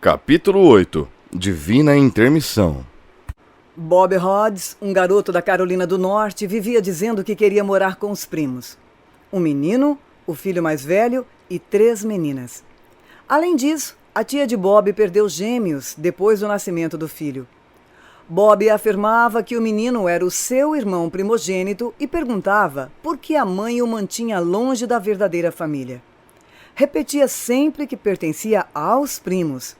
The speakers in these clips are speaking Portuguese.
Capítulo 8. Divina Intermissão. Bob Hodges, um garoto da Carolina do Norte, vivia dizendo que queria morar com os primos. Um menino, o filho mais velho e 3 meninas. Além disso, a tia de Bob perdeu gêmeos depois do nascimento do filho. Bob afirmava que o menino era o seu irmão primogênito e perguntava por que a mãe o mantinha longe da verdadeira família. Repetia sempre que pertencia aos primos.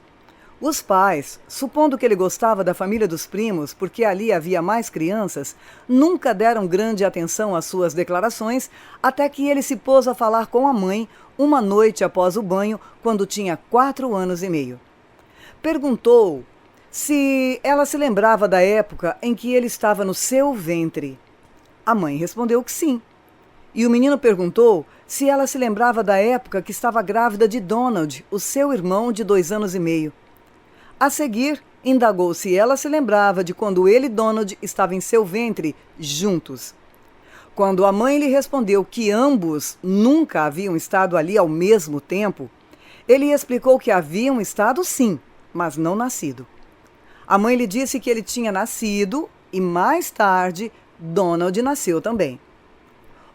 Os pais, supondo que ele gostava da família dos primos porque ali havia mais crianças, nunca deram grande atenção às suas declarações até que ele se pôs a falar com a mãe uma noite após o banho, quando tinha 4 anos e meio. Perguntou se ela se lembrava da época em que ele estava no seu ventre. A mãe respondeu que sim. E o menino perguntou se ela se lembrava da época que estava grávida de Donald, o seu irmão de 2 anos e meio. A seguir, indagou se ela se lembrava de quando ele e Donald estavam em seu ventre juntos. Quando a mãe lhe respondeu que ambos nunca haviam estado ali ao mesmo tempo, ele explicou que haviam estado sim, mas não nascido. A mãe lhe disse que ele tinha nascido e mais tarde Donald nasceu também.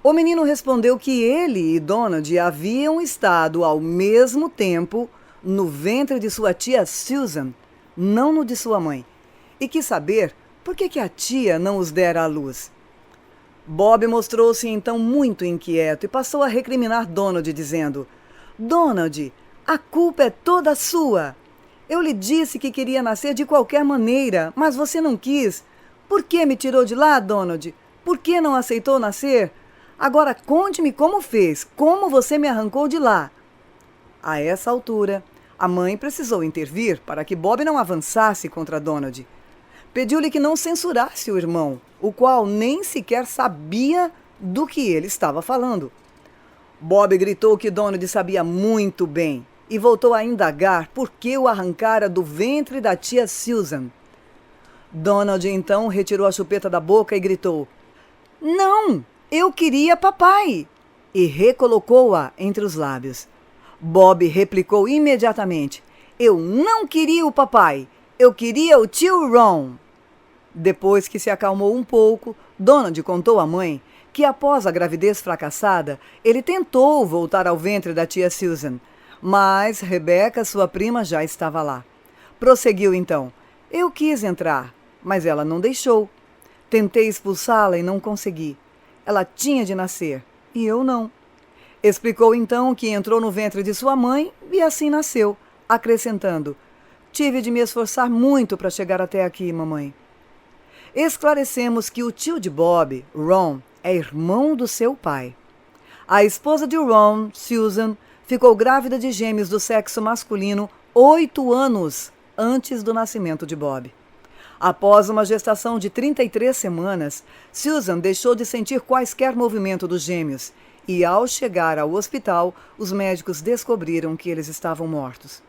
O menino respondeu que ele e Donald haviam estado ao mesmo tempo no ventre de sua tia Susan, não no de sua mãe, e quis saber por que a tia não os dera à luz. Bob mostrou-se então muito inquieto e passou a recriminar Donald, dizendo: "Donald, a culpa é toda sua. Eu lhe disse que queria nascer de qualquer maneira, mas você não quis. Por que me tirou de lá, Donald? Por que não aceitou nascer? Agora conte-me como fez, como você me arrancou de lá." A essa altura, a mãe precisou intervir para que Bob não avançasse contra Donald. Pediu-lhe que não censurasse o irmão, o qual nem sequer sabia do que ele estava falando. Bob gritou que Donald sabia muito bem e voltou a indagar por que o arrancara do ventre da tia Susan. Donald então retirou a chupeta da boca e gritou: "Não, eu queria papai!" e recolocou-a entre os lábios. Bob replicou imediatamente: "Eu não queria o papai, eu queria o tio Ron." Depois que se acalmou um pouco, Donald contou à mãe que após a gravidez fracassada, ele tentou voltar ao ventre da tia Susan, mas Rebecca, sua prima, já estava lá. Prosseguiu então: "Eu quis entrar, mas ela não deixou. Tentei expulsá-la e não consegui. Ela tinha de nascer, e eu não." Explicou então que entrou no ventre de sua mãe e assim nasceu, acrescentando: "Tive de me esforçar muito para chegar até aqui, mamãe." Esclarecemos que o tio de Bob, Ron, é irmão do seu pai. A esposa de Ron, Susan, ficou grávida de gêmeos do sexo masculino 8 anos antes do nascimento de Bob. Após uma gestação de 33 semanas, Susan deixou de sentir quaisquer movimento dos gêmeos e, ao chegar ao hospital, os médicos descobriram que eles estavam mortos.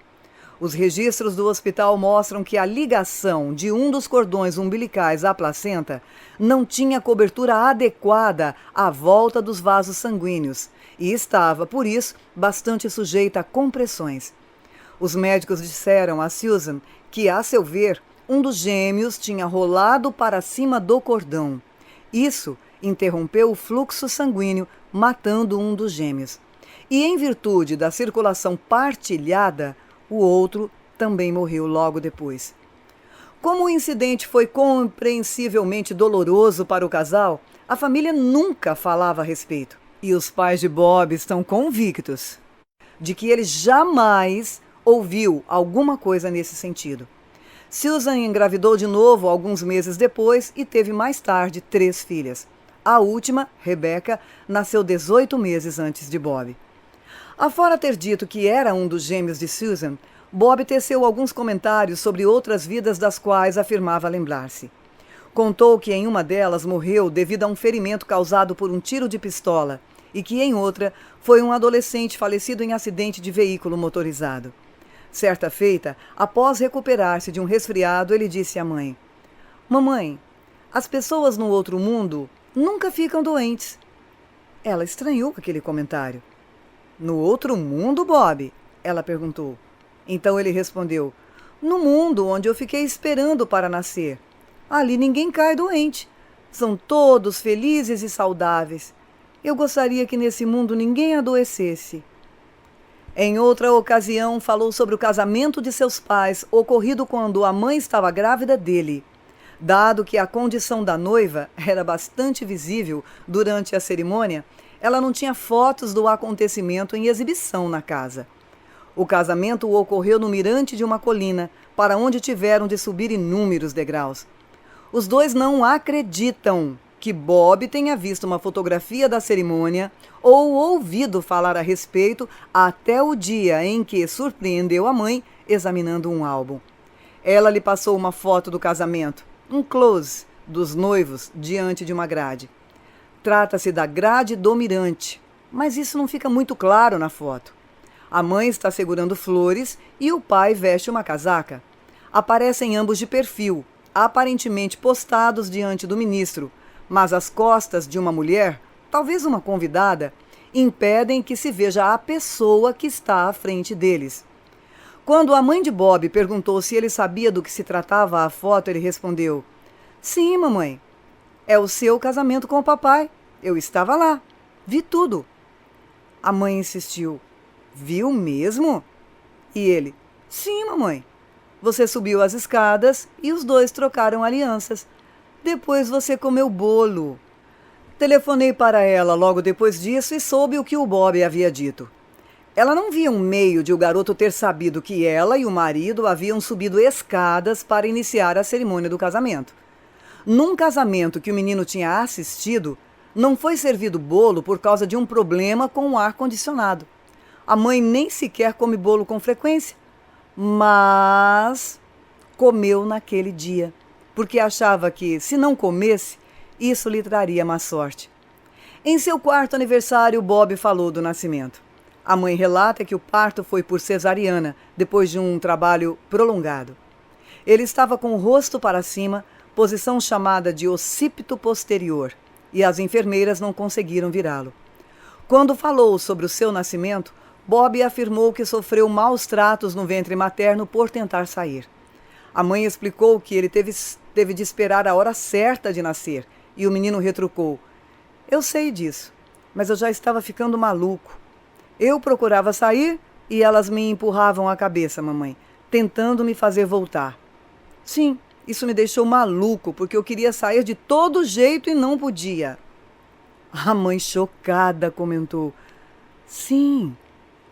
Os registros do hospital mostram que a ligação de um dos cordões umbilicais à placenta não tinha cobertura adequada à volta dos vasos sanguíneos e estava, por isso, bastante sujeita a compressões. Os médicos disseram a Susan que, a seu ver, um dos gêmeos tinha rolado para cima do cordão. Isso interrompeu o fluxo sanguíneo, matando um dos gêmeos. E, em virtude da circulação partilhada, o outro também morreu logo depois. Como o incidente foi compreensivelmente doloroso para o casal, a família nunca falava a respeito. E os pais de Bob estão convictos de que ele jamais ouviu alguma coisa nesse sentido. Susan engravidou de novo alguns meses depois e teve mais tarde 3 filhas. A última, Rebecca, nasceu 18 meses antes de Bob. Afora ter dito que era um dos gêmeos de Susan, Bob teceu alguns comentários sobre outras vidas das quais afirmava lembrar-se. Contou que em uma delas morreu devido a um ferimento causado por um tiro de pistola e que em outra foi um adolescente falecido em acidente de veículo motorizado. Certa feita, após recuperar-se de um resfriado, ele disse à mãe: "Mamãe, as pessoas no outro mundo nunca ficam doentes." Ela estranhou aquele comentário. "No outro mundo, Bob?" ela perguntou. Então ele respondeu: no mundo onde eu fiquei esperando para nascer. Ali ninguém cai doente. São todos felizes e saudáveis. Eu gostaria que nesse mundo ninguém adoecesse. Em outra ocasião, falou sobre o casamento de seus pais, ocorrido quando a mãe estava grávida dele. Dado que a condição da noiva era bastante visível durante a cerimônia, ela não tinha fotos do acontecimento em exibição na casa. O casamento ocorreu no mirante de uma colina, para onde tiveram de subir inúmeros degraus. Os dois não acreditam que Bob tenha visto uma fotografia da cerimônia ou ouvido falar a respeito até o dia em que surpreendeu a mãe examinando um álbum. Ela lhe passou uma foto do casamento, um close dos noivos diante de uma grade. Trata-se da grade do mirante, mas isso não fica muito claro na foto. A mãe está segurando flores e o pai veste uma casaca. Aparecem ambos de perfil, aparentemente postados diante do ministro, mas as costas de uma mulher, talvez uma convidada, impedem que se veja a pessoa que está à frente deles. Quando a mãe de Bob perguntou se ele sabia do que se tratava a foto, ele respondeu: "Sim, mamãe. É o seu casamento com o papai. Eu estava lá. Vi tudo." A mãe insistiu: "Viu mesmo?" E ele: "Sim, mamãe. Você subiu as escadas e os dois trocaram alianças. Depois você comeu bolo." Telefonei para ela logo depois disso e soube o que o Bob havia dito. Ela não via um meio de o garoto ter sabido que ela e o marido haviam subido escadas para iniciar a cerimônia do casamento. Num casamento que o menino tinha assistido, não foi servido bolo por causa de um problema com o ar-condicionado. A mãe nem sequer come bolo com frequência, mas comeu naquele dia, porque achava que, se não comesse, isso lhe traria má sorte. Em seu quarto aniversário, Bob falou do nascimento. A mãe relata que o parto foi por cesariana, depois de um trabalho prolongado. Ele estava com o rosto para cima, posição chamada de occipito posterior, e as enfermeiras não conseguiram virá-lo. Quando falou sobre o seu nascimento, Bob afirmou que sofreu maus tratos no ventre materno por tentar sair. A mãe explicou que ele teve de esperar a hora certa de nascer, e o menino retrucou: "Eu sei disso, mas eu já estava ficando maluco. Eu procurava sair e elas me empurravam a cabeça, mamãe, tentando me fazer voltar. Sim, isso me deixou maluco, porque eu queria sair de todo jeito e não podia." A mãe, chocada, comentou: "Sim,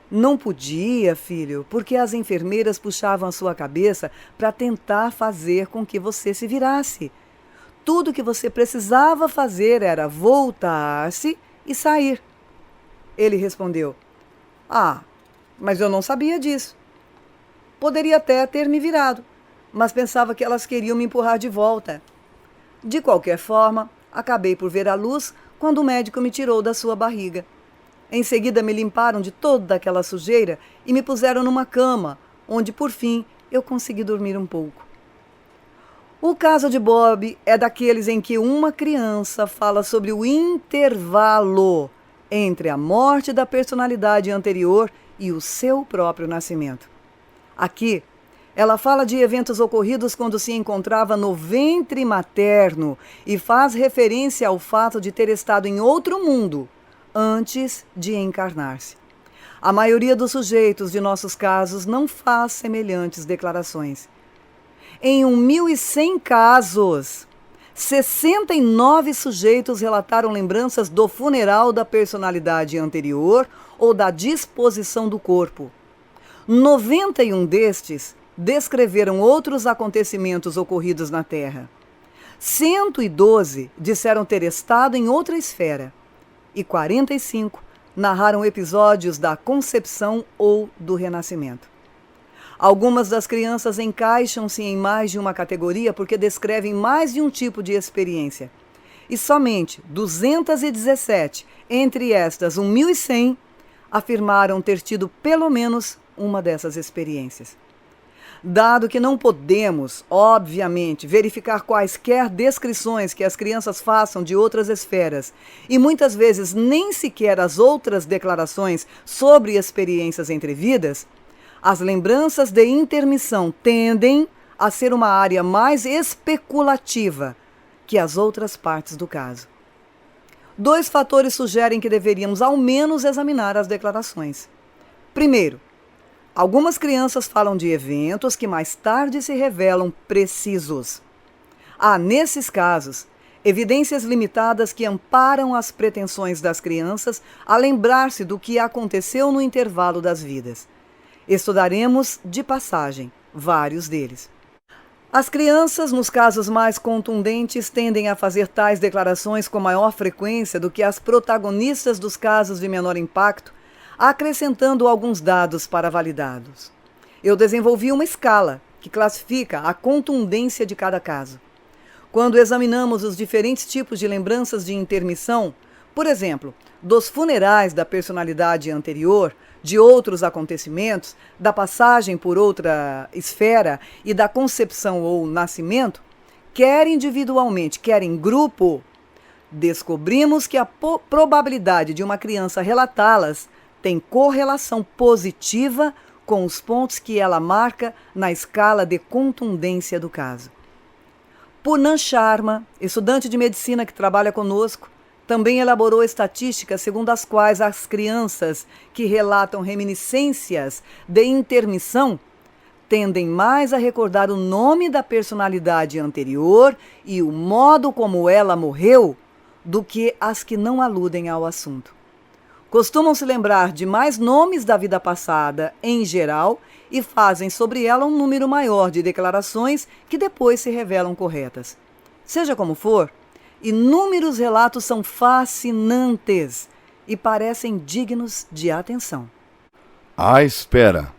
não podia, filho, porque as enfermeiras puxavam a sua cabeça para tentar fazer com que você se virasse. Tudo que você precisava fazer era voltar-se e sair." Ele respondeu: "Ah, mas eu não sabia disso. Poderia até ter me virado, mas pensava que elas queriam me empurrar de volta. De qualquer forma, acabei por ver a luz quando o médico me tirou da sua barriga. Em seguida me limparam de toda aquela sujeira e me puseram numa cama, onde, por fim, eu consegui dormir um pouco." O caso de Bob é daqueles em que uma criança fala sobre o intervalo entre a morte da personalidade anterior e o seu próprio nascimento. Aqui, ela fala de eventos ocorridos quando se encontrava no ventre materno e faz referência ao fato de ter estado em outro mundo antes de encarnar-se. A maioria dos sujeitos de nossos casos não faz semelhantes declarações. Em 1.100 casos, 69 sujeitos relataram lembranças do funeral da personalidade anterior ou da disposição do corpo. 91 destes descreveram outros acontecimentos ocorridos na Terra. 112 disseram ter estado em outra esfera. E 45 narraram episódios da concepção ou do renascimento. Algumas das crianças encaixam-se em mais de uma categoria porque descrevem mais de um tipo de experiência. E somente 217, entre estas 1.100, afirmaram ter tido pelo menos uma dessas experiências. Dado que não podemos, obviamente, verificar quaisquer descrições que as crianças façam de outras esferas, e muitas vezes nem sequer as outras declarações sobre experiências entrevidas, As lembranças de intermissão tendem a ser uma área mais especulativa que as outras partes do caso. 2 fatores sugerem que deveríamos ao menos examinar as declarações. Primeiro, algumas crianças falam de eventos que mais tarde se revelam precisos. Há, nesses casos, evidências limitadas que amparam as pretensões das crianças a lembrar-se do que aconteceu no intervalo das vidas. Estudaremos, de passagem, vários deles. As crianças, nos casos mais contundentes, tendem a fazer tais declarações com maior frequência do que as protagonistas dos casos de menor impacto, acrescentando alguns dados para validados. Eu desenvolvi uma escala que classifica a contundência de cada caso. Quando examinamos os diferentes tipos de lembranças de intermissão, por exemplo, dos funerais da personalidade anterior, de outros acontecimentos, da passagem por outra esfera e da concepção ou nascimento, quer individualmente, quer em grupo, descobrimos que a probabilidade de uma criança relatá-las tem correlação positiva com os pontos que ela marca na escala de contundência do caso. Poonam Sharma, estudante de medicina que trabalha conosco, também elaborou estatísticas segundo as quais as crianças que relatam reminiscências de intermissão tendem mais a recordar o nome da personalidade anterior e o modo como ela morreu do que as que não aludem ao assunto. Costumam se lembrar de mais nomes da vida passada, em geral, e fazem sobre ela um número maior de declarações que depois se revelam corretas. Seja como for, inúmeros relatos são fascinantes e parecem dignos de atenção. À espera.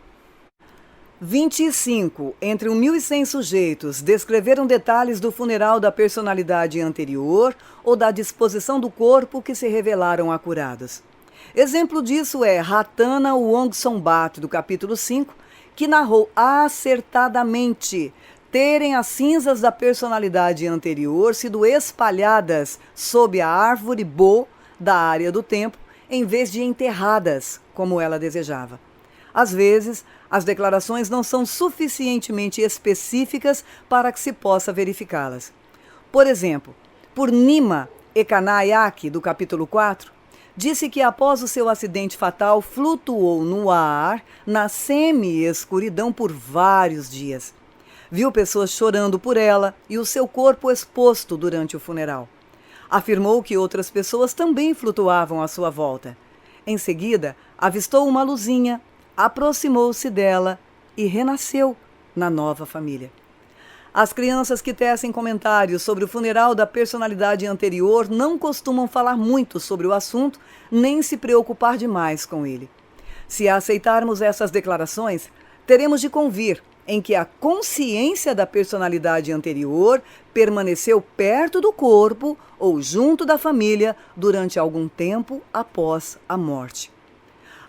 25 entre 1.100 sujeitos descreveram detalhes do funeral da personalidade anterior ou da disposição do corpo que se revelaram acurados. Exemplo disso é Ratana Wongsambat, do capítulo 5, que narrou acertadamente terem as cinzas da personalidade anterior sido espalhadas sob a árvore Bo da área do templo, em vez de enterradas, como ela desejava. Às vezes, as declarações não são suficientemente específicas para que se possa verificá-las. Por exemplo, Purnima Ekanayak, do capítulo 4, disse que após o seu acidente fatal flutuou no ar, na semi-escuridão por vários dias. Viu pessoas chorando por ela e o seu corpo exposto durante o funeral. Afirmou que outras pessoas também flutuavam à sua volta. Em seguida, avistou uma luzinha, aproximou-se dela e renasceu na nova família. As crianças que tecem comentários sobre o funeral da personalidade anterior não costumam falar muito sobre o assunto, nem se preocupar demais com ele. Se aceitarmos essas declarações, teremos de convir em que a consciência da personalidade anterior permaneceu perto do corpo ou junto da família durante algum tempo após a morte.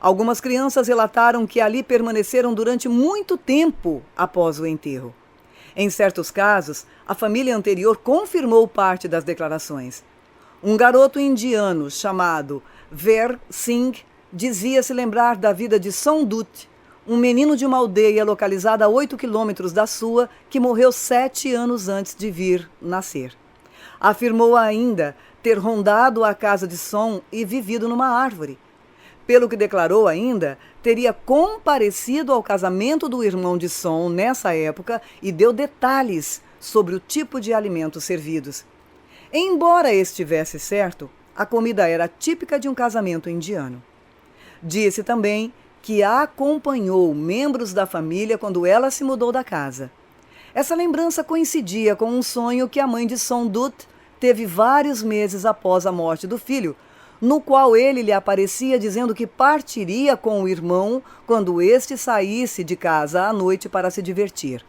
Algumas crianças relataram que ali permaneceram durante muito tempo após o enterro. Em certos casos, a família anterior confirmou parte das declarações. Um garoto indiano chamado Ver Singh dizia se lembrar da vida de Sondut, um menino de uma aldeia localizada a 8 quilômetros da sua, que morreu 7 anos antes de vir nascer. Afirmou ainda ter rondado a casa de Som e vivido numa árvore. Pelo que declarou ainda, teria comparecido ao casamento do irmão de Som nessa época e deu detalhes sobre o tipo de alimentos servidos. Embora estivesse certo, a comida era típica de um casamento indiano. Disse também que acompanhou membros da família quando ela se mudou da casa. Essa lembrança coincidia com um sonho que a mãe de Sondut teve vários meses após a morte do filho, no qual ele lhe aparecia dizendo que partiria com o irmão quando este saísse de casa à noite para se divertir.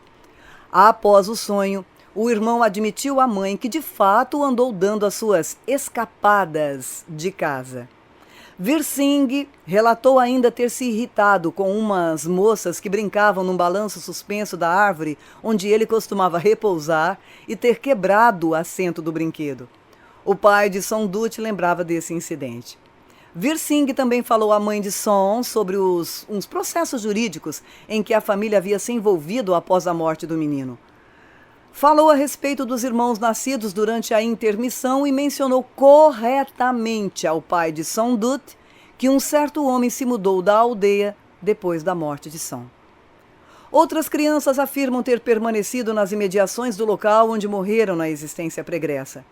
Após o sonho, o irmão admitiu à mãe que de fato andou dando as suas escapadas de casa. Vir Singh relatou ainda ter se irritado com umas moças que brincavam num balanço suspenso da árvore onde ele costumava repousar e ter quebrado o assento do brinquedo. O pai de Sondut lembrava desse incidente. Virsing também falou à mãe de Son sobre uns processos jurídicos em que a família havia se envolvido após a morte do menino. Falou a respeito dos irmãos nascidos durante a intermissão e mencionou corretamente ao pai de Son Dut que um certo homem se mudou da aldeia depois da morte de Son. Outras crianças afirmam ter permanecido nas imediações do local onde morreram na existência pregressa.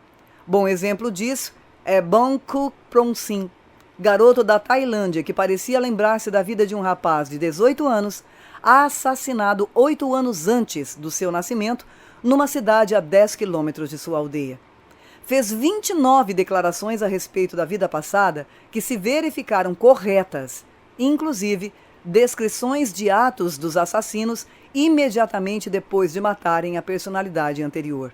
Bom exemplo disso é Bangkok Prongsin, garoto da Tailândia que parecia lembrar-se da vida de um rapaz de 18 anos, assassinado 8 anos antes do seu nascimento, numa cidade a 10 quilômetros de sua aldeia. Fez 29 declarações a respeito da vida passada que se verificaram corretas, inclusive descrições de atos dos assassinos imediatamente depois de matarem a personalidade anterior.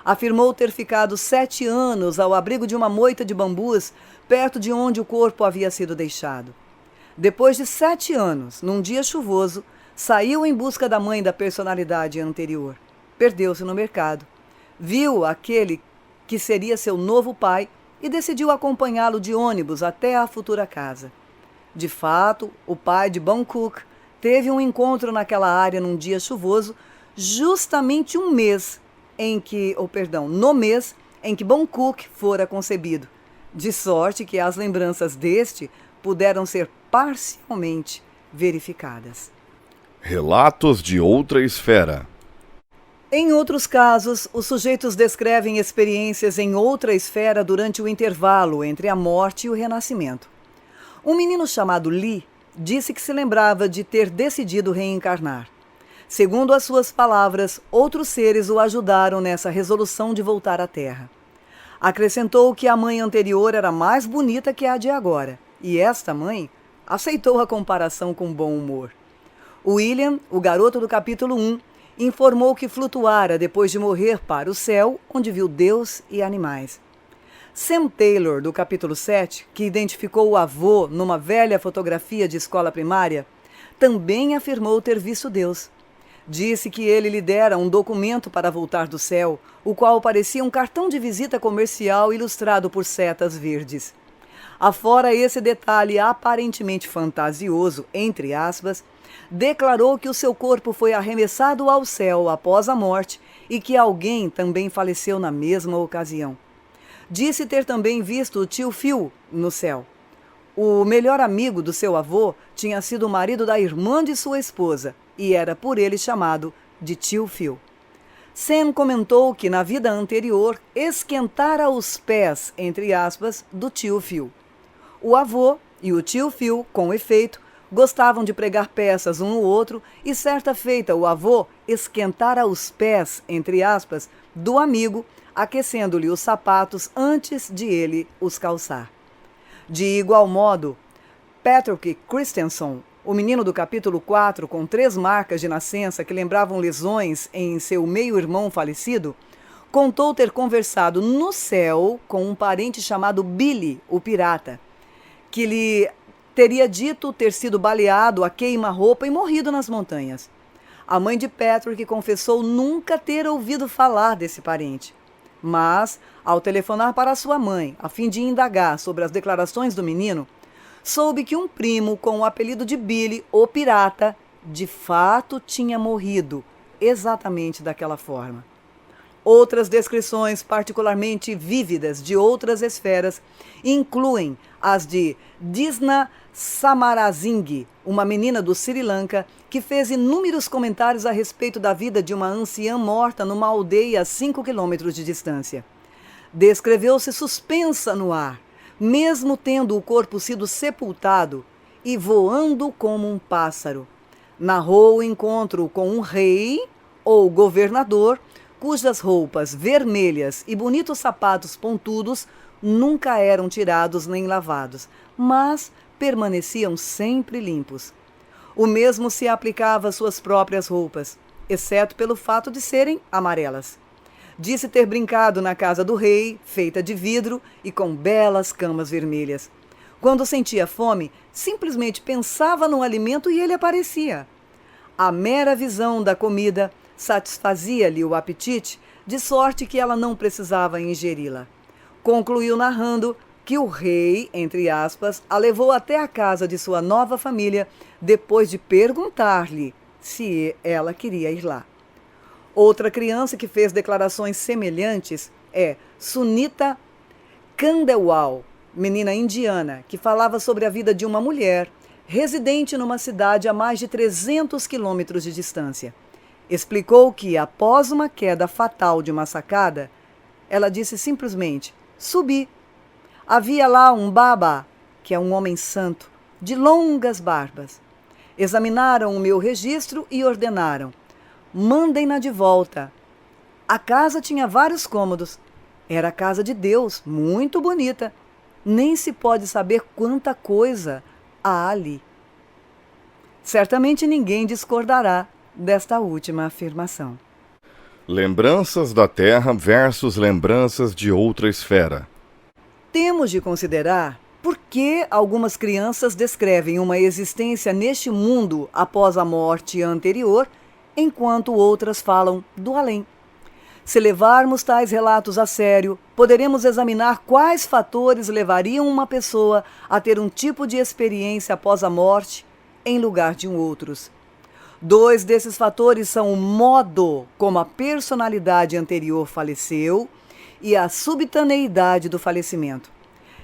Afirmou ter ficado 7 anos ao abrigo de uma moita de bambus perto de onde o corpo havia sido deixado. Depois de 7 anos, num dia chuvoso, saiu em busca da mãe da personalidade anterior. Perdeu-se no mercado. Viu aquele que seria seu novo pai e decidiu acompanhá-lo de ônibus até a futura casa. De fato, o pai de Bangkok teve um encontro naquela área num dia chuvoso, justamente no mês em que Bangkok fora concebido, de sorte que as lembranças deste puderam ser parcialmente verificadas. Relatos de outra esfera. Em outros casos, os sujeitos descrevem experiências em outra esfera durante o intervalo entre a morte e o renascimento. Um menino chamado Lee disse que se lembrava de ter decidido reencarnar. Segundo as suas palavras, outros seres o ajudaram nessa resolução de voltar à Terra. Acrescentou que a mãe anterior era mais bonita que a de agora, e esta mãe aceitou a comparação com bom humor. William, o garoto do capítulo 1, informou que flutuara depois de morrer para o céu, onde viu Deus e animais. Sam Taylor, do capítulo 7, que identificou o avô numa velha fotografia de escola primária, também afirmou ter visto Deus. Disse que ele lhe dera um documento para voltar do céu, o qual parecia um cartão de visita comercial ilustrado por setas verdes. Afora esse detalhe aparentemente fantasioso, entre aspas, declarou que o seu corpo foi arremessado ao céu após a morte e que alguém também faleceu na mesma ocasião. Disse ter também visto o tio Phil no céu. O melhor amigo do seu avô tinha sido o marido da irmã de sua esposa e era por ele chamado de tio Phil. Sam comentou que na vida anterior esquentara os pés, entre aspas, do tio Phil. O avô e o tio Phil, com efeito, gostavam de pregar peças um no outro e certa feita o avô esquentara os pés, entre aspas, do amigo, aquecendo-lhe os sapatos antes de ele os calçar. De igual modo, Patrick Christensen, o menino do capítulo 4 com 3 marcas de nascença que lembravam lesões em seu meio-irmão falecido, contou ter conversado no céu com um parente chamado Billy, o pirata, que lhe teria dito ter sido baleado a queima-roupa e morrido nas montanhas. A mãe de Patrick confessou nunca ter ouvido falar desse parente. Mas, ao telefonar para sua mãe, a fim de indagar sobre as declarações do menino, soube que um primo com o apelido de Billy, o pirata, de fato tinha morrido, exatamente daquela forma. Outras descrições particularmente vívidas de outras esferas incluem as de Disna Samarazing, uma menina do Sri Lanka que fez inúmeros comentários a respeito da vida de uma anciã morta numa aldeia a 5 quilômetros de distância. Descreveu-se suspensa no ar, mesmo tendo o corpo sido sepultado e voando como um pássaro. Narrou o encontro com um rei ou governador cujas roupas vermelhas e bonitos sapatos pontudos nunca eram tirados nem lavados, mas permaneciam sempre limpos. O mesmo se aplicava às suas próprias roupas, exceto pelo fato de serem amarelas. Disse ter brincado na casa do rei, feita de vidro e com belas camas vermelhas. Quando sentia fome, simplesmente pensava no alimento e ele aparecia. A mera visão da comida satisfazia-lhe o apetite, de sorte que ela não precisava ingeri-la. Concluiu narrando que o rei, entre aspas, a levou até a casa de sua nova família depois de perguntar-lhe se ela queria ir lá. Outra criança que fez declarações semelhantes é Sunita Khandelwal, menina indiana, que falava sobre a vida de uma mulher residente numa cidade a mais de 300 quilômetros de distância. Explicou que, após uma queda fatal de uma sacada, ela disse simplesmente: subi. Havia lá um Baba, que é um homem santo, de longas barbas. Examinaram o meu registro e ordenaram: mandem-na de volta. A casa tinha vários cômodos. Era a casa de Deus, muito bonita. Nem se pode saber quanta coisa há ali. Certamente ninguém discordará desta última afirmação. Lembranças da Terra versus lembranças de outra esfera. Temos de considerar por que algumas crianças descrevem uma existência neste mundo após a morte anterior, enquanto outras falam do além. Se levarmos tais relatos a sério, poderemos examinar quais fatores levariam uma pessoa a ter um tipo de experiência após a morte em lugar de outros. 2 desses fatores são o modo como a personalidade anterior faleceu e a subitaneidade do falecimento.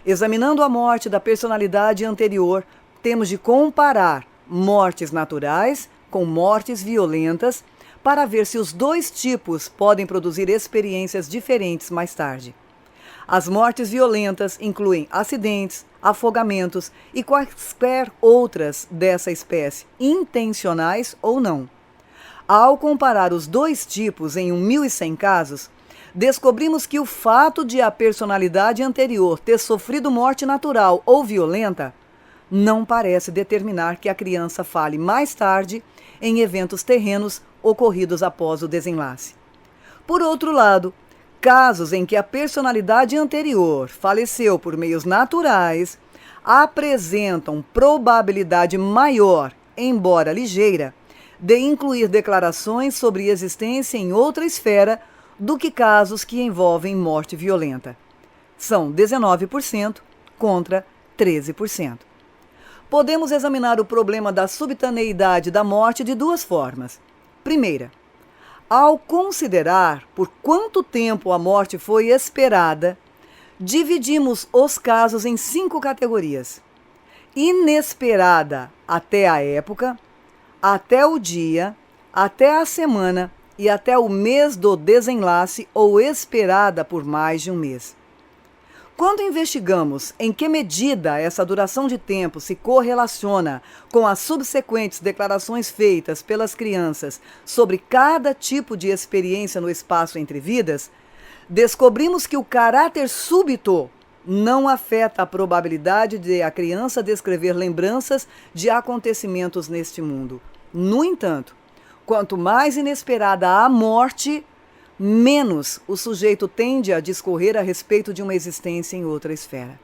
Examinando a morte da personalidade anterior, temos de comparar mortes naturais com mortes violentas para ver se os 2 tipos podem produzir experiências diferentes mais tarde. As mortes violentas incluem acidentes, afogamentos e quaisquer outras dessa espécie, intencionais ou não. Ao comparar os 2 tipos em 1.100 casos, descobrimos que o fato de a personalidade anterior ter sofrido morte natural ou violenta não parece determinar que a criança fale mais tarde em eventos terrenos ocorridos após o desenlace. Por outro lado, casos em que a personalidade anterior faleceu por meios naturais apresentam probabilidade maior, embora ligeira, de incluir declarações sobre existência em outra esfera do que casos que envolvem morte violenta. São 19% contra 13%. Podemos examinar o problema da subitaneidade da morte de 2 formas. Primeira, ao considerar por quanto tempo a morte foi esperada, dividimos os casos em 5 categorias: inesperada até a época, até o dia, até a semana e até o mês do desenlace ou esperada por mais de um mês. Quando investigamos em que medida essa duração de tempo se correlaciona com as subsequentes declarações feitas pelas crianças sobre cada tipo de experiência no espaço entre vidas, descobrimos que o caráter súbito não afeta a probabilidade de a criança descrever lembranças de acontecimentos neste mundo. No entanto, quanto mais inesperada a morte, menos o sujeito tende a discorrer a respeito de uma existência em outra esfera.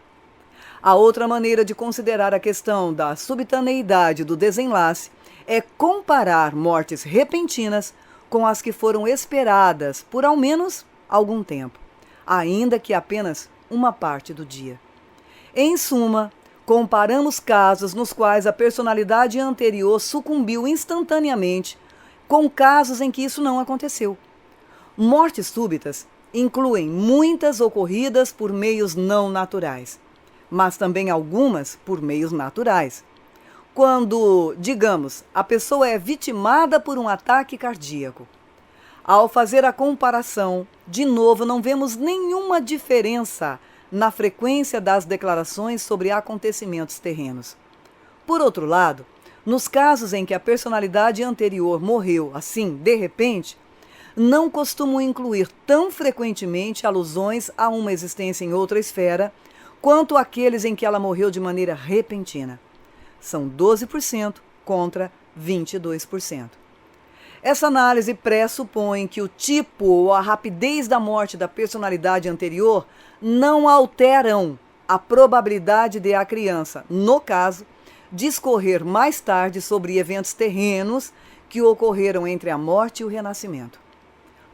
A outra maneira de considerar a questão da subitaneidade do desenlace é comparar mortes repentinas com as que foram esperadas por ao menos algum tempo, ainda que apenas uma parte do dia. Em suma, comparamos casos nos quais a personalidade anterior sucumbiu instantaneamente com casos em que isso não aconteceu. Mortes súbitas incluem muitas ocorridas por meios não naturais, mas também algumas por meios naturais. Quando, digamos, a pessoa é vitimada por um ataque cardíaco. Ao fazer a comparação, de novo, não vemos nenhuma diferença na frequência das declarações sobre acontecimentos terrenos. Por outro lado, nos casos em que a personalidade anterior morreu assim, de repente, não costumam incluir tão frequentemente alusões a uma existência em outra esfera, quanto aqueles em que ela morreu de maneira repentina. São 12% contra 22%. Essa análise pressupõe que o tipo ou a rapidez da morte da personalidade anterior não alteram a probabilidade de a criança, no caso, discorrer mais tarde sobre eventos terrenos que ocorreram entre a morte e o renascimento.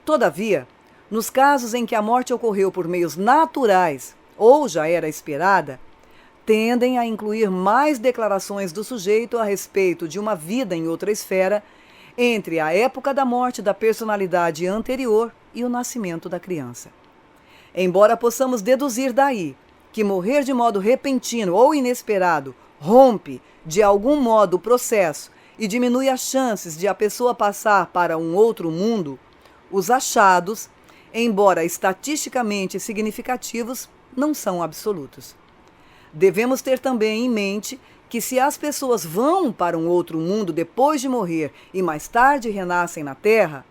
Todavia, nos casos em que a morte ocorreu por meios naturais, ou já era esperada, tendem a incluir mais declarações do sujeito a respeito de uma vida em outra esfera entre a época da morte da personalidade anterior e o nascimento da criança. Embora possamos deduzir daí que morrer de modo repentino ou inesperado rompe, de algum modo, o processo e diminui as chances de a pessoa passar para um outro mundo, os achados, embora estatisticamente significativos, não são absolutos. Devemos ter também em mente que se as pessoas vão para um outro mundo depois de morrer e mais tarde renascem na Terra,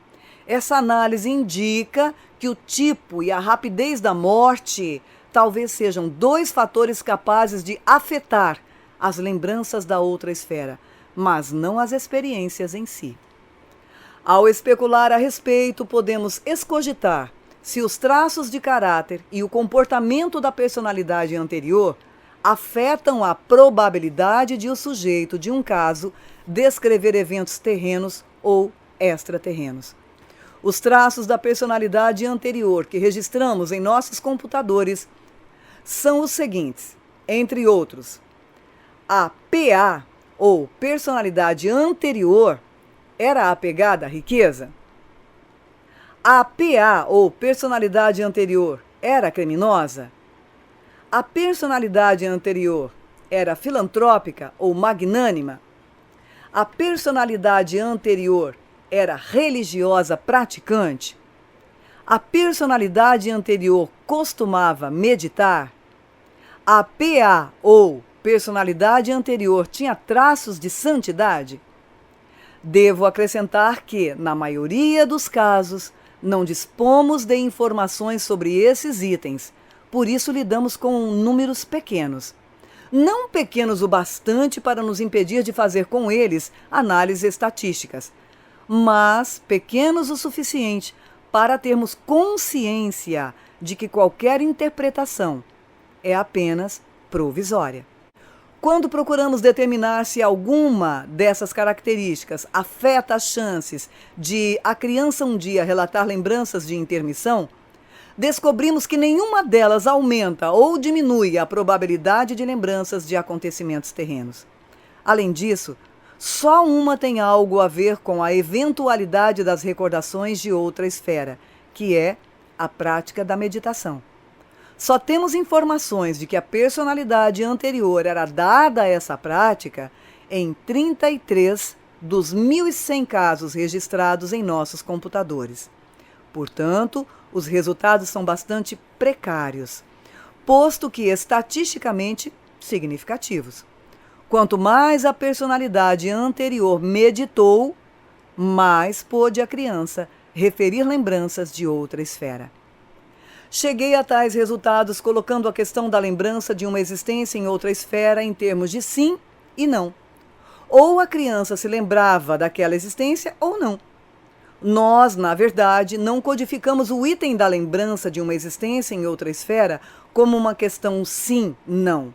essa análise indica que o tipo e a rapidez da morte talvez sejam dois fatores capazes de afetar as lembranças da outra esfera, mas não as experiências em si. Ao especular a respeito, podemos escogitar se os traços de caráter e o comportamento da personalidade anterior afetam a probabilidade de o sujeito de um caso descrever eventos terrenos ou extraterrenos. Os traços da personalidade anterior que registramos em nossos computadores são os seguintes, entre outros: a PA, ou personalidade anterior, era apegada à riqueza? A PA, ou personalidade anterior, era criminosa? A personalidade anterior era filantrópica ou magnânima? A personalidade anterior era religiosa praticante? A personalidade anterior costumava meditar? A PA, ou personalidade anterior, tinha traços de santidade? Devo acrescentar que, na maioria dos casos, não dispomos de informações sobre esses itens, por isso lidamos com números pequenos. Não pequenos o bastante para nos impedir de fazer com eles análises estatísticas, mas pequenos o suficiente para termos consciência de que qualquer interpretação é apenas provisória. Quando procuramos determinar se alguma dessas características afeta as chances de a criança um dia relatar lembranças de intermissão, descobrimos que nenhuma delas aumenta ou diminui a probabilidade de lembranças de acontecimentos terrenos. Além disso, só uma tem algo a ver com a eventualidade das recordações de outra esfera, que é a prática da meditação. Só temos informações de que a personalidade anterior era dada a essa prática em 33 dos 1.100 casos registrados em nossos computadores. Portanto, os resultados são bastante precários, posto que estatisticamente significativos. Quanto mais a personalidade anterior meditou, mais pôde a criança referir lembranças de outra esfera. Cheguei a tais resultados colocando a questão da lembrança de uma existência em outra esfera em termos de sim e não. Ou a criança se lembrava daquela existência ou não. Nós, na verdade, não codificamos o item da lembrança de uma existência em outra esfera como uma questão sim-não,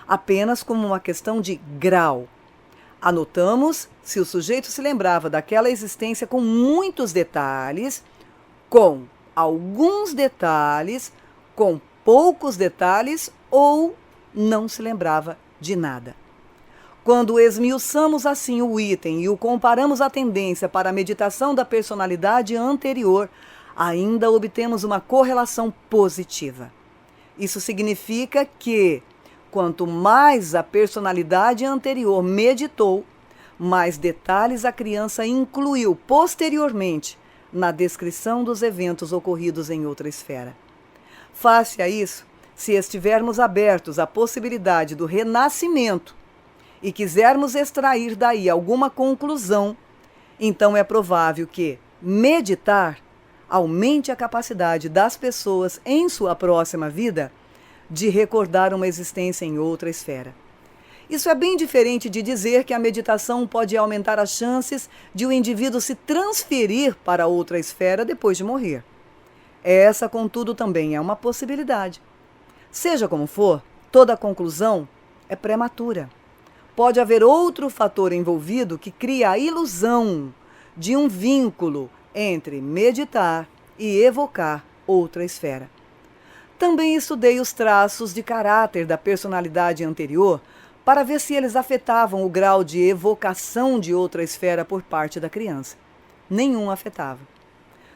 apenas como uma questão de grau. Anotamos se o sujeito se lembrava daquela existência com muitos detalhes, com alguns detalhes, com poucos detalhes ou não se lembrava de nada. Quando esmiuçamos assim o item e o comparamos à tendência para a meditação da personalidade anterior, ainda obtemos uma correlação positiva. Isso significa que, quanto mais a personalidade anterior meditou, mais detalhes a criança incluiu posteriormente na descrição dos eventos ocorridos em outra esfera. Face a isso, se estivermos abertos à possibilidade do renascimento e quisermos extrair daí alguma conclusão, então é provável que meditar aumente a capacidade das pessoas em sua próxima vida de recordar uma existência em outra esfera. Isso é bem diferente de dizer que a meditação pode aumentar as chances de o indivíduo se transferir para outra esfera depois de morrer. Essa, contudo, também é uma possibilidade. Seja como for, toda conclusão é prematura. Pode haver outro fator envolvido que cria a ilusão de um vínculo entre meditar e evocar outra esfera. Também estudei os traços de caráter da personalidade anterior para ver se eles afetavam o grau de evocação de outra esfera por parte da criança. Nenhum afetava.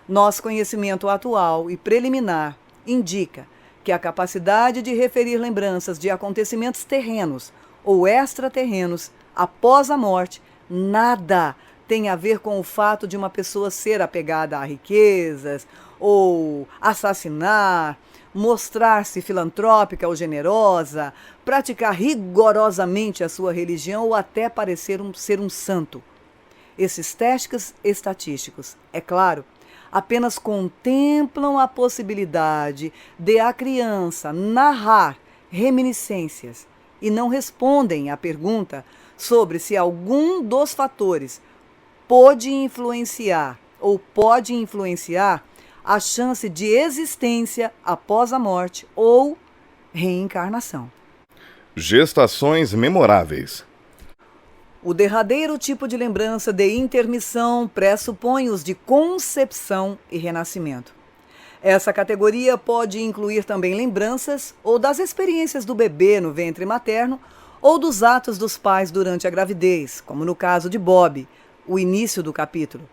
Nosso conhecimento atual e preliminar indica que a capacidade de referir lembranças de acontecimentos terrenos ou extraterrenos após a morte nada tem a ver com o fato de uma pessoa ser apegada a riquezas ou assassinar, mostrar-se filantrópica ou generosa, praticar rigorosamente a sua religião ou até parecer ser um santo. Esses testes estatísticos, é claro, apenas contemplam a possibilidade de a criança narrar reminiscências e não respondem à pergunta sobre se algum dos fatores pode influenciar a chance de existência após a morte ou reencarnação. Gestações memoráveis. O derradeiro tipo de lembrança de intermissão pressupõe os de concepção e renascimento. Essa categoria pode incluir também lembranças ou das experiências do bebê no ventre materno ou dos atos dos pais durante a gravidez, como no caso de Bob, o início do capítulo.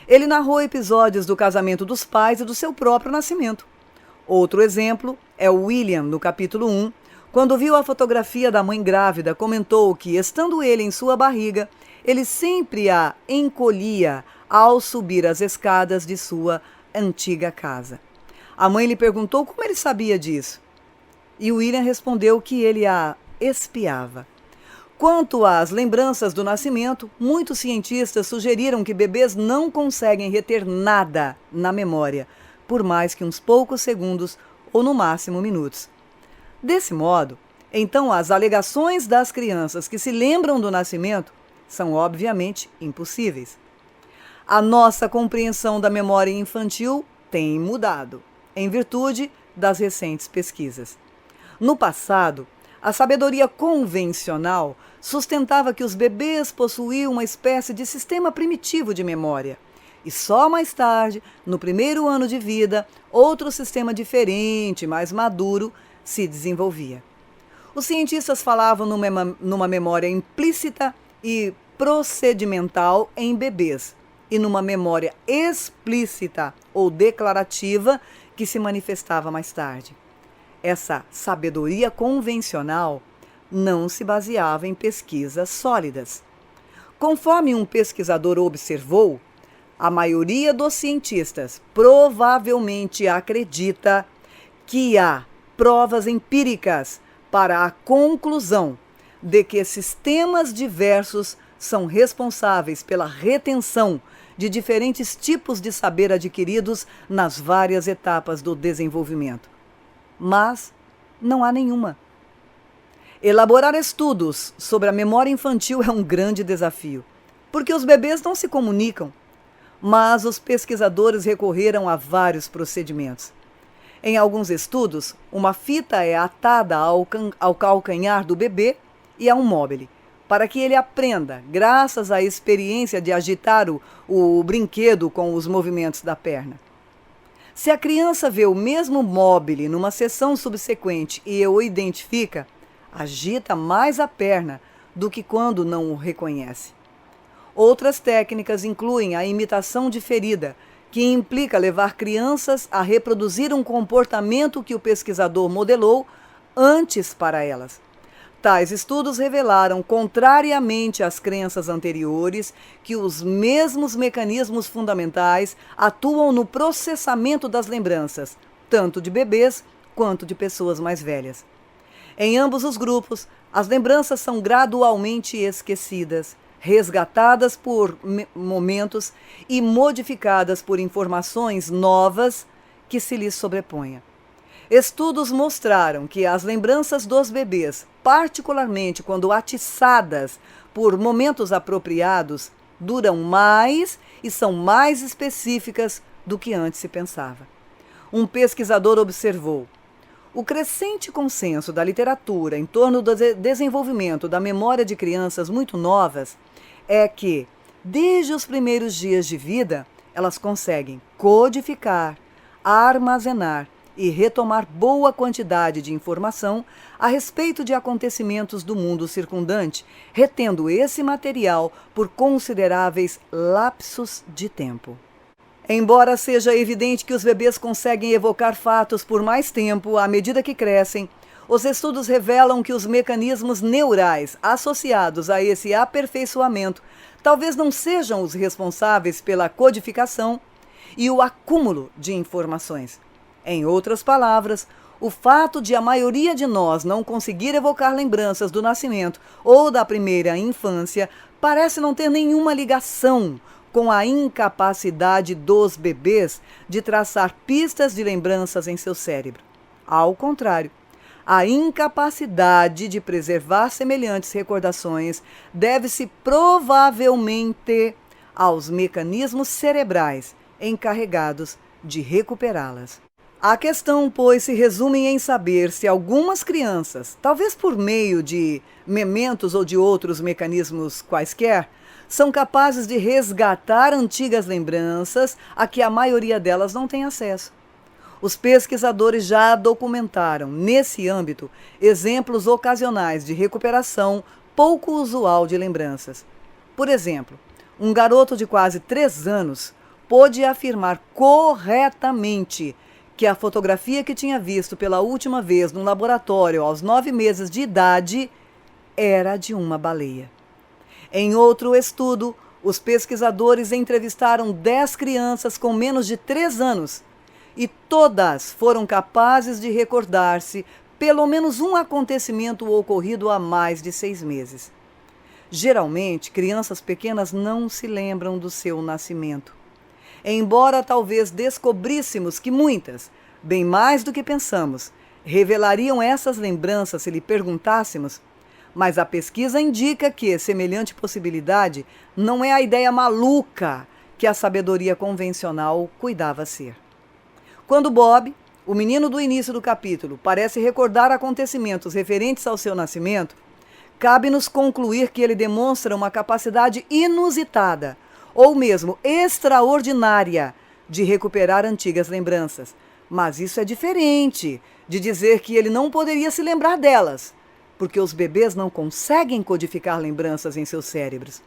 Ele narrou episódios do casamento dos pais e do seu próprio nascimento. Outro exemplo é o William, no capítulo 1, quando viu a fotografia da mãe grávida, comentou que, estando ele em sua barriga, ele sempre a encolhia ao subir as escadas de sua antiga casa. A mãe lhe perguntou como ele sabia disso. E William respondeu que ele a espiava. Quanto às lembranças do nascimento, muitos cientistas sugeriram que bebês não conseguem reter nada na memória, por mais que uns poucos segundos ou no máximo minutos. Desse modo, então as alegações das crianças que se lembram do nascimento são obviamente impossíveis. A nossa compreensão da memória infantil tem mudado, em virtude das recentes pesquisas. No passado, a sabedoria convencional sustentava que os bebês possuíam uma espécie de sistema primitivo de memória, e só mais tarde, no primeiro ano de vida, outro sistema diferente, mais maduro, se desenvolvia. Os cientistas falavam numa memória implícita e procedimental em bebês e numa memória explícita ou declarativa que se manifestava mais tarde. Essa sabedoria convencional não se baseava em pesquisas sólidas. Conforme um pesquisador observou, a maioria dos cientistas provavelmente acredita que há provas empíricas para a conclusão de que sistemas diversos são responsáveis pela retenção de diferentes tipos de saber adquiridos nas várias etapas do desenvolvimento. Mas não há nenhuma. Elaborar estudos sobre a memória infantil é um grande desafio, porque os bebês não se comunicam, mas os pesquisadores recorreram a vários procedimentos. Em alguns estudos, uma fita é atada ao calcanhar do bebê e a um móbile, para que ele aprenda, graças à experiência de agitar o brinquedo com os movimentos da perna. Se a criança vê o mesmo móbile numa sessão subsequente e o identifica, agita mais a perna do que quando não o reconhece. Outras técnicas incluem a imitação diferida, que implica levar crianças a reproduzir um comportamento que o pesquisador modelou antes para elas. Tais estudos revelaram, contrariamente às crenças anteriores, que os mesmos mecanismos fundamentais atuam no processamento das lembranças, tanto de bebês quanto de pessoas mais velhas. Em ambos os grupos, as lembranças são gradualmente esquecidas, resgatadas por momentos e modificadas por informações novas que se lhes sobreponham. Estudos mostraram que as lembranças dos bebês, particularmente quando atiçadas por momentos apropriados, duram mais e são mais específicas do que antes se pensava. Um pesquisador observou: o crescente consenso da literatura em torno do desenvolvimento da memória de crianças muito novas é que, desde os primeiros dias de vida, elas conseguem codificar, armazenar e retomar boa quantidade de informação a respeito de acontecimentos do mundo circundante, retendo esse material por consideráveis lapsos de tempo. Embora seja evidente que os bebês conseguem evocar fatos por mais tempo à medida que crescem, os estudos revelam que os mecanismos neurais associados a esse aperfeiçoamento talvez não sejam os responsáveis pela codificação e o acúmulo de informações. Em outras palavras, o fato de a maioria de nós não conseguir evocar lembranças do nascimento ou da primeira infância parece não ter nenhuma ligação com a incapacidade dos bebês de traçar pistas de lembranças em seu cérebro. Ao contrário, a incapacidade de preservar semelhantes recordações deve-se provavelmente aos mecanismos cerebrais encarregados de recuperá-las. A questão, pois, se resume em saber se algumas crianças, talvez por meio de mementos ou de outros mecanismos quaisquer, são capazes de resgatar antigas lembranças a que a maioria delas não tem acesso. Os pesquisadores já documentaram, nesse âmbito, exemplos ocasionais de recuperação pouco usual de lembranças. Por exemplo, um garoto de quase 3 anos pôde afirmar corretamente que a fotografia que tinha visto pela última vez no laboratório aos 9 meses de idade era de uma baleia. Em outro estudo, os pesquisadores entrevistaram 10 crianças com menos de 3 anos e todas foram capazes de recordar-se pelo menos um acontecimento ocorrido há mais de 6 meses. Geralmente, crianças pequenas não se lembram do seu nascimento. Embora talvez descobríssemos que muitas, bem mais do que pensamos, revelariam essas lembranças se lhe perguntássemos, mas a pesquisa indica que semelhante possibilidade não é a ideia maluca que a sabedoria convencional cuidava ser. Quando Bob, o menino do início do capítulo, parece recordar acontecimentos referentes ao seu nascimento, cabe-nos concluir que ele demonstra uma capacidade inusitada, ou mesmo extraordinária, de recuperar antigas lembranças. Mas isso é diferente de dizer que ele não poderia se lembrar delas, porque os bebês não conseguem codificar lembranças em seus cérebros.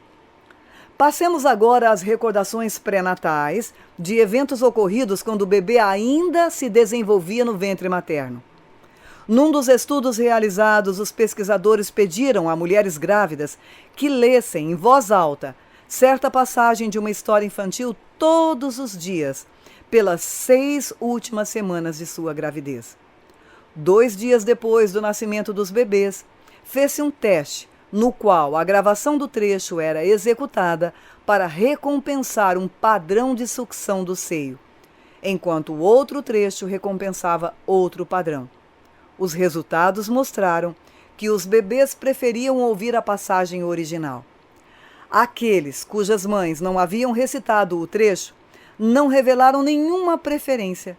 Passemos agora às recordações pré-natais de eventos ocorridos quando o bebê ainda se desenvolvia no ventre materno. Num dos estudos realizados, os pesquisadores pediram a mulheres grávidas que lessem em voz alta certa passagem de uma história infantil todos os dias, pelas 6 últimas semanas de sua gravidez. 2 dias depois do nascimento dos bebês, fez-se um teste, no qual a gravação do trecho era executada para recompensar um padrão de sucção do seio, enquanto o outro trecho recompensava outro padrão. Os resultados mostraram que os bebês preferiam ouvir a passagem original. Aqueles cujas mães não haviam recitado o trecho não revelaram nenhuma preferência.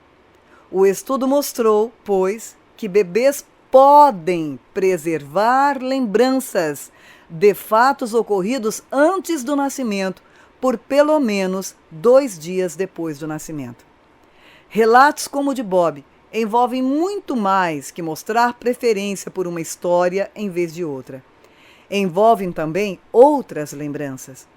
O estudo mostrou, pois, que bebês podem preservar lembranças de fatos ocorridos antes do nascimento por pelo menos 2 dias depois do nascimento. Relatos como o de Bob envolvem muito mais que mostrar preferência por uma história em vez de outra. Envolvem também outras lembranças.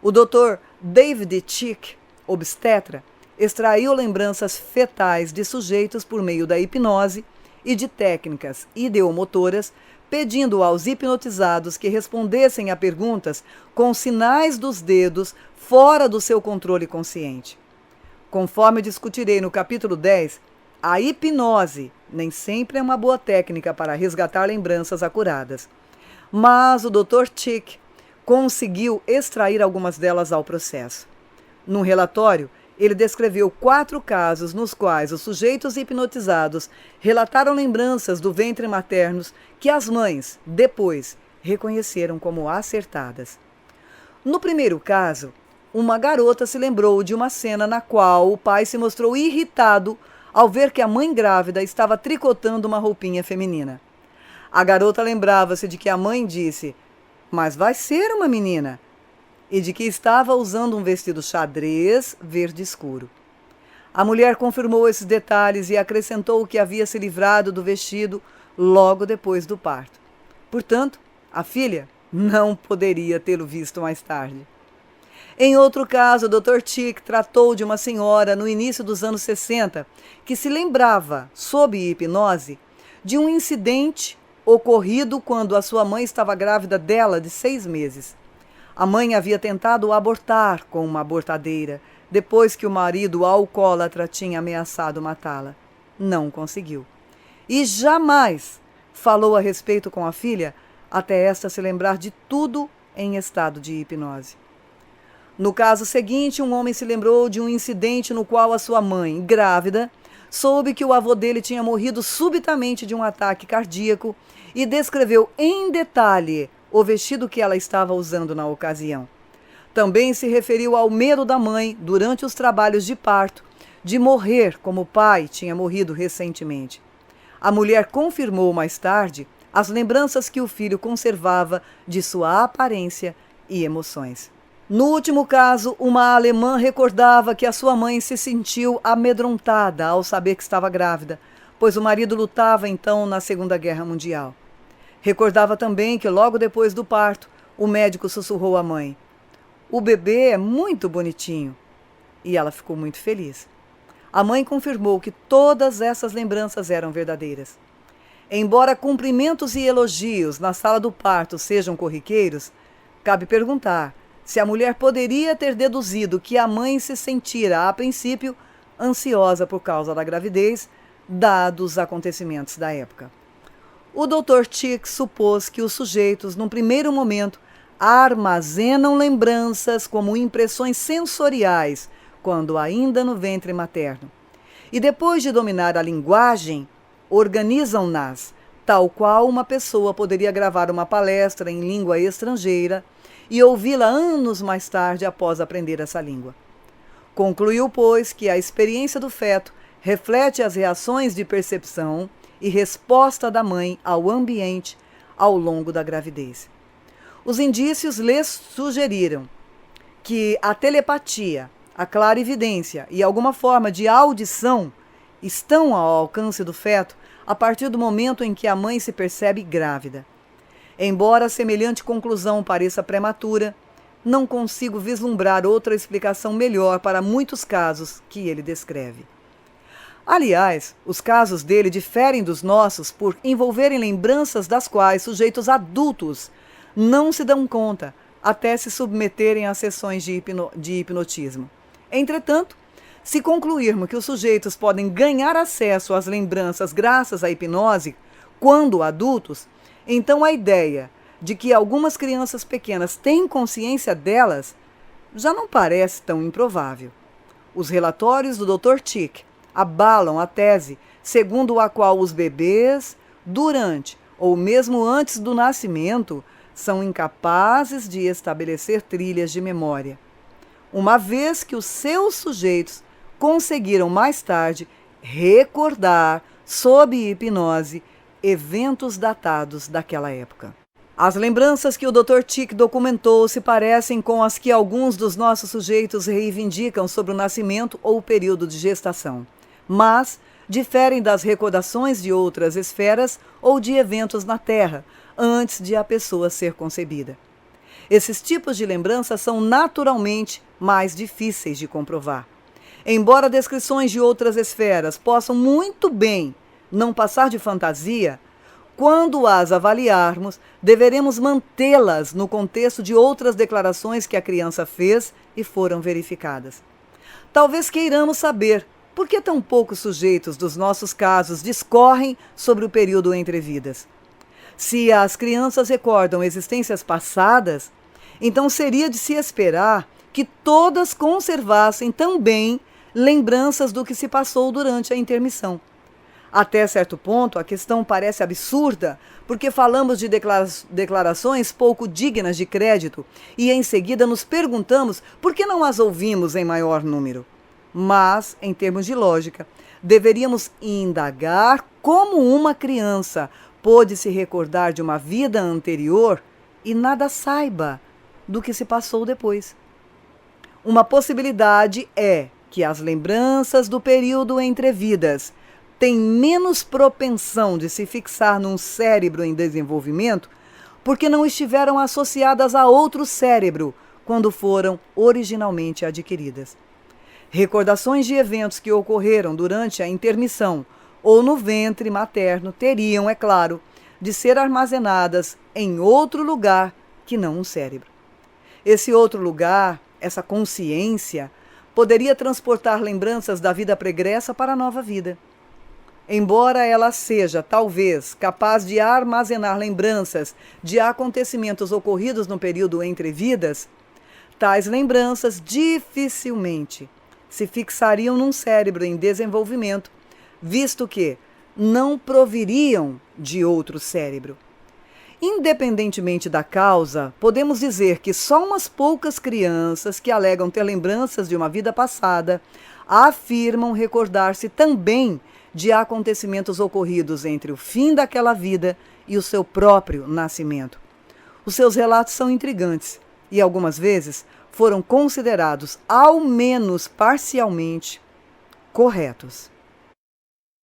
O Dr. David Chick, obstetra, extraiu lembranças fetais de sujeitos por meio da hipnose e de técnicas ideomotoras, pedindo aos hipnotizados que respondessem a perguntas com sinais dos dedos fora do seu controle consciente. Conforme discutirei no capítulo 10, a hipnose nem sempre é uma boa técnica para resgatar lembranças acuradas. Mas o Dr. Chick conseguiu extrair algumas delas ao processo. Num relatório, ele descreveu 4 casos nos quais os sujeitos hipnotizados relataram lembranças do ventre maternos que as mães, depois, reconheceram como acertadas. No primeiro caso, uma garota se lembrou de uma cena na qual o pai se mostrou irritado ao ver que a mãe grávida estava tricotando uma roupinha feminina. A garota lembrava-se de que a mãe disse: "Mas vai ser uma menina", e de que estava usando um vestido xadrez verde escuro. A mulher confirmou esses detalhes e acrescentou que havia se livrado do vestido logo depois do parto. Portanto, a filha não poderia tê-lo visto mais tarde. Em outro caso, o Dr. Tick tratou de uma senhora no início dos anos 60 que se lembrava, sob hipnose, de um incidente ocorrido quando a sua mãe estava grávida dela de 6 meses. A mãe havia tentado abortar com uma abortadeira, depois que o marido alcoólatra tinha ameaçado matá-la. Não conseguiu. E jamais falou a respeito com a filha, até esta se lembrar de tudo em estado de hipnose. No caso seguinte, um homem se lembrou de um incidente no qual a sua mãe, grávida, soube que o avô dele tinha morrido subitamente de um ataque cardíaco e descreveu em detalhe o vestido que ela estava usando na ocasião. Também se referiu ao medo da mãe, durante os trabalhos de parto, de morrer como o pai tinha morrido recentemente. A mulher confirmou mais tarde as lembranças que o filho conservava de sua aparência e emoções. No último caso, uma alemã recordava que a sua mãe se sentiu amedrontada ao saber que estava grávida, pois o marido lutava então na Segunda Guerra Mundial. Recordava também que logo depois do parto, o médico sussurrou à mãe: "O bebê é muito bonitinho." E ela ficou muito feliz. A mãe confirmou que todas essas lembranças eram verdadeiras. Embora cumprimentos e elogios na sala do parto sejam corriqueiros, cabe perguntar se a mulher poderia ter deduzido que a mãe se sentira, a princípio, ansiosa por causa da gravidez, dados os acontecimentos da época. O Dr. Tick supôs que os sujeitos, num primeiro momento, armazenam lembranças como impressões sensoriais, quando ainda no ventre materno. E depois de dominar a linguagem, organizam-nas, tal qual uma pessoa poderia gravar uma palestra em língua estrangeira e ouvi-la anos mais tarde após aprender essa língua. Concluiu, pois, que a experiência do feto reflete as reações de percepção e resposta da mãe ao ambiente ao longo da gravidez. Os indícios lhes sugeriram que a telepatia, a clarividência e alguma forma de audição estão ao alcance do feto a partir do momento em que a mãe se percebe grávida. Embora semelhante conclusão pareça prematura, não consigo vislumbrar outra explicação melhor para muitos casos que ele descreve. Aliás, os casos dele diferem dos nossos por envolverem lembranças das quais sujeitos adultos não se dão conta até se submeterem a sessões de hipnotismo. Entretanto, se concluirmos que os sujeitos podem ganhar acesso às lembranças graças à hipnose quando adultos, então a ideia de que algumas crianças pequenas têm consciência delas já não parece tão improvável. Os relatórios do Dr. Tick abalam a tese segundo a qual os bebês, durante ou mesmo antes do nascimento, são incapazes de estabelecer trilhas de memória, uma vez que os seus sujeitos conseguiram mais tarde recordar, sob hipnose, eventos datados daquela época. As lembranças que o Dr. Tick documentou se parecem com as que alguns dos nossos sujeitos reivindicam sobre o nascimento ou o período de gestação, mas diferem das recordações de outras esferas ou de eventos na Terra, antes de a pessoa ser concebida. Esses tipos de lembranças são naturalmente mais difíceis de comprovar. Embora descrições de outras esferas possam muito bem não passar de fantasia, quando as avaliarmos, deveremos mantê-las no contexto de outras declarações que a criança fez e foram verificadas. Talvez queiramos saber por que tão poucos sujeitos dos nossos casos discorrem sobre o período entre vidas. Se as crianças recordam existências passadas, então seria de se esperar que todas conservassem também lembranças do que se passou durante a intermissão. Até certo ponto, a questão parece absurda, porque falamos de declarações pouco dignas de crédito e em seguida nos perguntamos por que não as ouvimos em maior número. Mas, em termos de lógica, deveríamos indagar como uma criança pôde se recordar de uma vida anterior e nada saiba do que se passou depois. Uma possibilidade é que as lembranças do período entre vidas têm menos propensão de se fixar num cérebro em desenvolvimento porque não estiveram associadas a outro cérebro quando foram originalmente adquiridas. Recordações de eventos que ocorreram durante a intermissão ou no ventre materno teriam, é claro, de ser armazenadas em outro lugar que não um cérebro. Esse outro lugar, essa consciência, poderia transportar lembranças da vida pregressa para a nova vida. Embora ela seja, talvez, capaz de armazenar lembranças de acontecimentos ocorridos no período entre vidas, tais lembranças dificilmente se fixariam num cérebro em desenvolvimento, visto que não proviriam de outro cérebro. Independentemente da causa, podemos dizer que só umas poucas crianças que alegam ter lembranças de uma vida passada afirmam recordar-se também de acontecimentos ocorridos entre o fim daquela vida e o seu próprio nascimento. Os seus relatos são intrigantes e, algumas vezes, foram considerados, ao menos parcialmente, corretos.